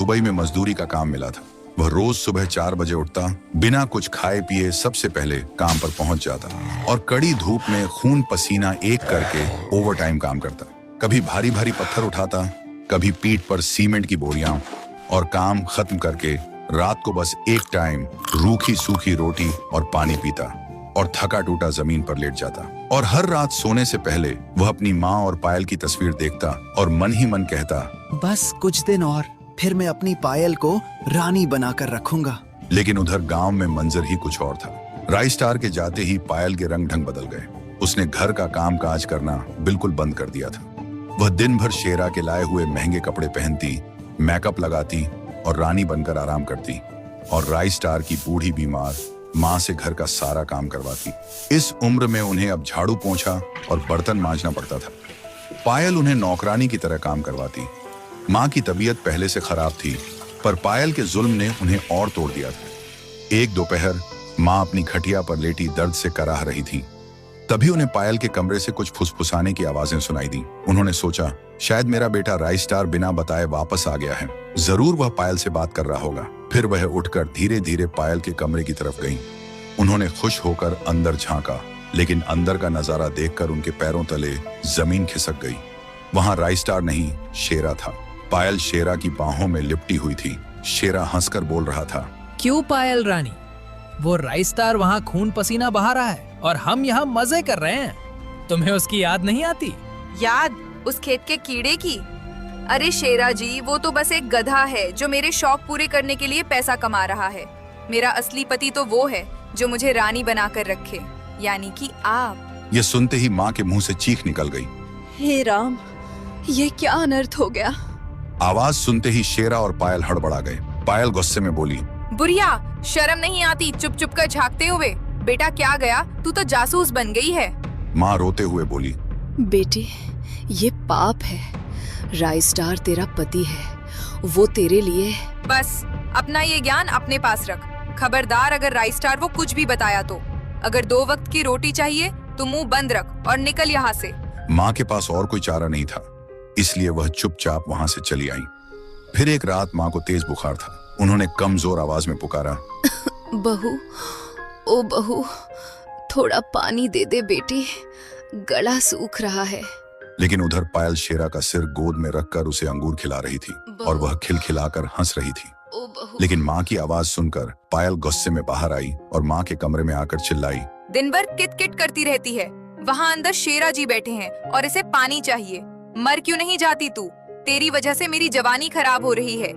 Dubai में मजदूरी का काम मिला था। वह रोज सुबह 4 बजे उठता, बिना कुछ खाए पिए सबसे पहले काम पर पहुंच जाता और कड़ी धूप में खून पसीना एक करके ओवरटाइम काम करता। कभी भारी भारी पत्थर उठाता, कभी पीठ पर सीमेंट की बोरियां, और काम खत्म करके रात को बस एक टाइम रूखी सूखी रोटी और पानी पीता और थका टूटा जमीन पर लेट जाता। और हर रात सोने से पहले वह अपनी माँ और पायल की तस्वीर देखता और मन ही मन कहता, बस कुछ दिन और फिर मैं अपनी पायल को रानी बनाकर रखूंगा। लेकिन उधर गांव में मंजर ही कुछ और था। राइस्टार के जाते ही पायल के रंग ढंग बदल गए। उसने घर का काम काज करना बिल्कुल बंद कर दिया था। वह दिन भर शेरा के लाए हुए महंगे कपड़े पहनती, मेकअप लगाती और रानी बनकर आराम करती, और राइस्टार की बूढ़ी बीमार माँ से घर का सारा काम करवाती। इस उम्र में उन्हें अब झाड़ू पोंछा और बर्तन मांजना पड़ता था। पायल उन्हें नौकरानी की तरह काम करवाती। माँ की तबीयत पहले से खराब थी, पर पायल के जुल्म ने उन्हें और तोड़ दिया था। एक दोपहर माँ अपनी खटिया पर लेटी दर्द से कराह रही थी। तभी उन्हें पायल के कमरे से कुछ फुसफुसाने की आवाजें सुनाई दी। उन्होंने सोचा, शायद मेरा बेटा राइस्टार बिना बताए वापस आ गया है। जरूर वह पायल से बात कर रहा होगा। फिर वह उठकर धीरे धीरे पायल के कमरे की तरफ गईं। उन्होंने खुश होकर अंदर झांका, लेकिन अंदर का नजारा देखकर उनके पैरों तले जमीन खिसक गई। वहां राइस्टार नहीं, शेरा था। पायल शेरा की बाहों में लिपटी हुई थी। शेरा हंसकर बोल रहा था, क्यों पायल रानी, वो राइस्टार वहाँ खून पसीना बहा रहा है और हम यहाँ मजे कर रहे हैं। तुम्हें उसकी याद नहीं आती? याद? उस खेत के कीड़े की? अरे शेरा जी, वो तो बस एक गधा है जो मेरे शौक पूरे करने के लिए पैसा कमा रहा है। मेरा असली पति तो वो है जो मुझे रानी बनाकर रखे, यानी कि आप। यह सुनते ही माँ के मुंह से चीख निकल गई। हे राम, ये क्या अनर्थ हो गया। आवाज सुनते ही शेरा और पायल हड़बड़ा गए। पायल गुस्से में बोली, बुढ़िया, शर्म नहीं आती चुप चुप कर झांकते हुए? बेटा क्या गया, तू तो जासूस बन गई है। माँ रोते हुए बोली, बेटी, ये पाप है। राइस्टार तेरा पति है, वो तेरे लिए। बस अपना ये ज्ञान अपने पास रख। खबरदार अगर राइस्टार वो कुछ भी बताया तो। अगर 2 वक्त की रोटी चाहिए तो मुंह बंद रख और निकल यहाँ से। माँ के पास और कोई चारा नहीं था, इसलिए वह चुपचाप वहां से चली आई। फिर एक रात माँ को तेज बुखार था। उन्होंने कमजोर आवाज में पुकारा, बहू, ओ बहू, थोड़ा पानी दे दे बेटी, गला सूख रहा है। लेकिन उधर पायल शेरा का सिर गोद में रखकर उसे अंगूर खिला रही थी और वह खिलखिलाकर हंस रही थी। ओ बहू। लेकिन माँ की आवाज सुनकर पायल गुस्से में बाहर आई और माँ के कमरे में आकर चिल्लाई, दिन भर किट किट करती रहती है। वहाँ अंदर शेरा जी बैठे हैं और इसे पानी चाहिए। मर क्यों नहीं जाती तू? तेरी वजह से मेरी जवानी खराब हो रही है।